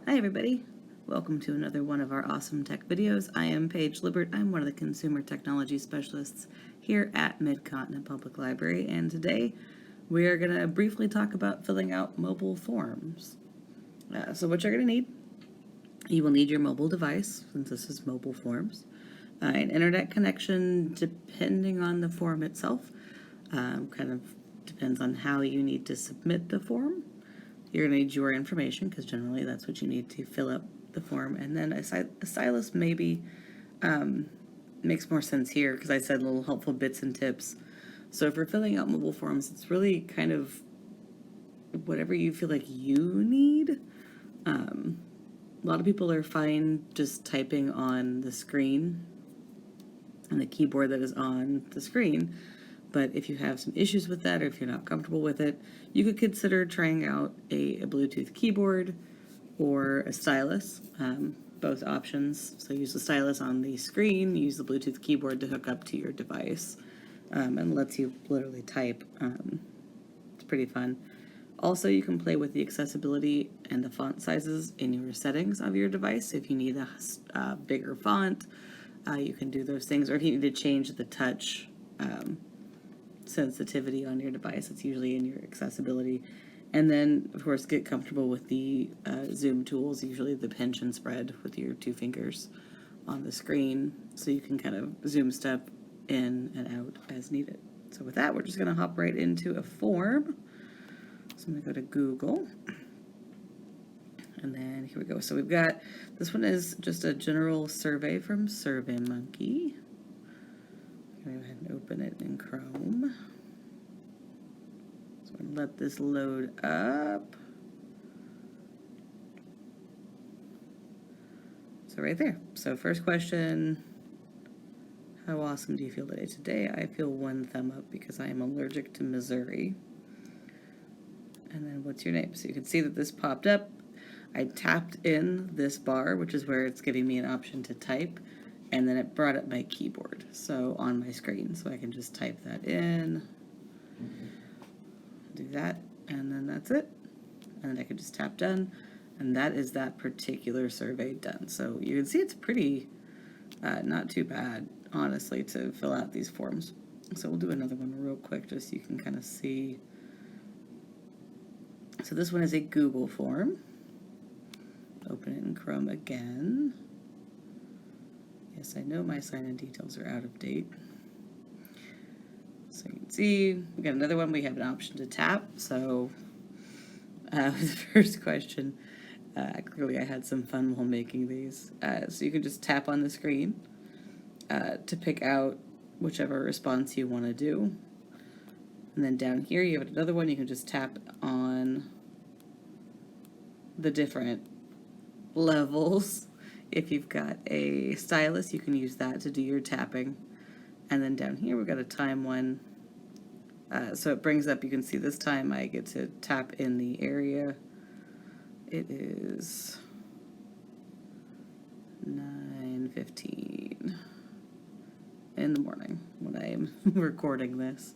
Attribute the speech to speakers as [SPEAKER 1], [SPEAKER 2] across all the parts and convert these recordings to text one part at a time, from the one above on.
[SPEAKER 1] Hi everybody, welcome to another one of our awesome tech videos. I am Paige Libert. I'm one of the consumer technology specialists here at Mid-Continent Public Library, and today we are going to briefly talk about filling out mobile forms. So what you're going to need, you will need your mobile device, since this is mobile forms, an internet connection depending on the form itself, kind of depends on how you need to submit the form. You're going to need your information, because generally that's what you need to fill out the form. And then a stylus maybe makes more sense here, because I said little helpful bits and tips. So if you're filling out mobile forms, it's really kind of whatever you feel like you need. A lot of people are fine just typing on the screen, on the keyboard that is on the screen. But if you have some issues with that, or if you're not comfortable with it, you could consider trying out a Bluetooth keyboard or a stylus, both options. So use the stylus on the screen, use the Bluetooth keyboard to hook up to your device, and lets you literally type. It's pretty fun. Also, you can play with the accessibility and the font sizes in your settings of your device. If you need a bigger font, you can do those things. Or if you need to change the touch sensitivity on your device, it's usually in your accessibility. And then, of course, get comfortable with the zoom tools, usually the pinch and spread with your two fingers on the screen, so you can kind of zoom step in and out as needed. So with that, we're just going to hop right into a form. So I'm going to go to Google. And then here we go. So we've got, this one is just a general survey from SurveyMonkey. I'm going to go ahead and open it in Chrome. So I'm going to let this load up. So right there. So first question, how awesome do you feel today? Today I feel one thumb up because I am allergic to Missouri. And then what's your name? So you can see that this popped up. I tapped in this bar, which is where it's giving me an option to type, and then it brought up my keyboard, so on my screen. So I can just type that in, do that, and then that's it. And then I can just tap done, and that is that particular survey done. So you can see it's pretty, not too bad, honestly, to fill out these forms. So we'll do another one real quick, just so you can kind of see. So this one is a Google form. Open it in Chrome again. Yes, I know my sign-in details are out of date. So you can see, we got another one. We have an option to tap. So the first question, clearly I had some fun while making these. So you can just tap on the screen to pick out whichever response you want to do. And then down here you have another one. You can just tap on the different levels. If you've got a stylus, you can use that to do your tapping. And then down here we've got a time one. So it brings up, you can see this time I get to tap in the area. It is 9:15 in the morning when I'm recording this.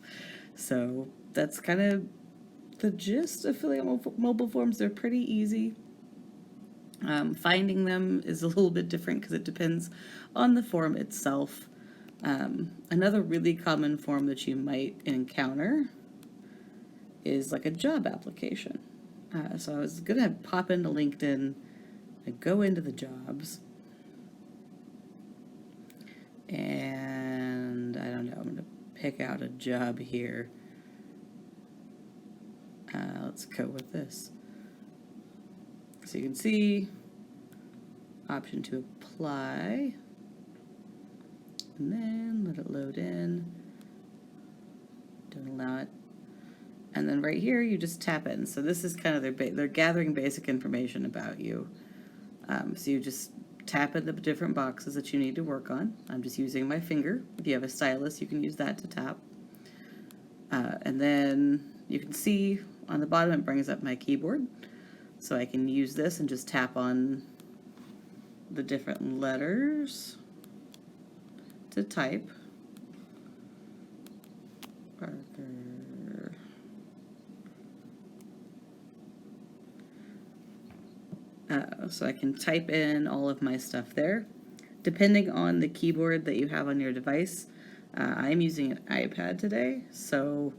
[SPEAKER 1] So that's kind of the gist of filling out mobile forms. They're pretty easy. Finding them is a little bit different because it depends on the form itself. Another really common form that you might encounter is like a job application. So I was going to pop into LinkedIn and go into the jobs. And I don't know, I'm going to pick out a job here. Let's go with this. So you can see option to apply, and then let it load in. Don't allow it. And then right here you just tap in. So this is kind of they're gathering basic information about you. So you just tap in the different boxes that you need to work on. I'm just using my finger. If you have a stylus, you can use that to tap. And then you can see on the bottom it brings up my keyboard. So I can use this and just tap on the different letters to type. Parker. So I can type in all of my stuff there. Depending on the keyboard that you have on your device, I'm using an iPad today, so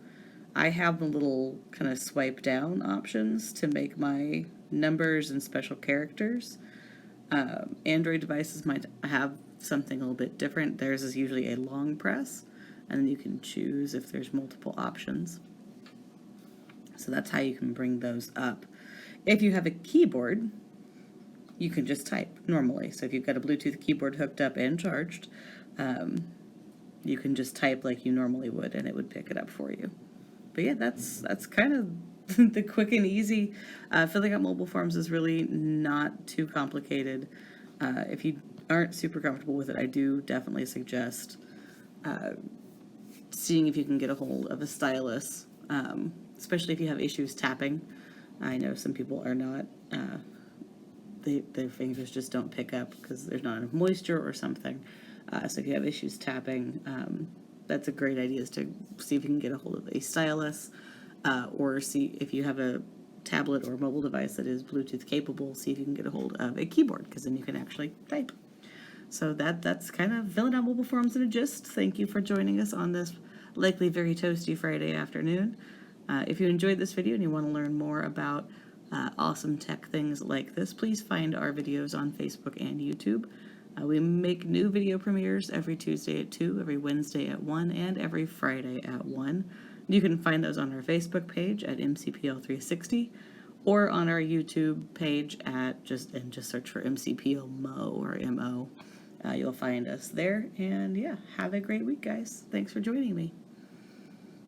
[SPEAKER 1] I have the little kind of swipe down options to make my numbers and special characters. Android devices might have something a little bit different. Theirs is usually a long press, and then you can choose if there's multiple options. So that's how you can bring those up. If you have a keyboard, you can just type normally. So if you've got a Bluetooth keyboard hooked up and charged, you can just type like you normally would, and it would pick it up for you. But yeah, that's kind of the quick and easy. Filling out mobile forms is really not too complicated. If you aren't super comfortable with it, I do definitely suggest seeing if you can get a hold of a stylus, especially if you have issues tapping. I know some people are not, their fingers just don't pick up because there's not enough moisture or something. So if you have issues tapping, that's a great idea, is to see if you can get a hold of a stylus, or see if you have a tablet or mobile device that is Bluetooth capable, see if you can get a hold of a keyboard, because then you can actually type. So that's kind of filling out mobile forms in a gist. Thank you for joining us on this likely very toasty Friday afternoon. If you enjoyed this video and you want to learn more about awesome tech things like this, please find our videos on Facebook and YouTube. We make new video premieres every Tuesday at 2, every Wednesday at 1, and every Friday at 1. You can find those on our Facebook page at MCPL 360, or on our YouTube page at just search for MCPL Mo or MO. You'll find us there. And yeah, have a great week, guys. Thanks for joining me.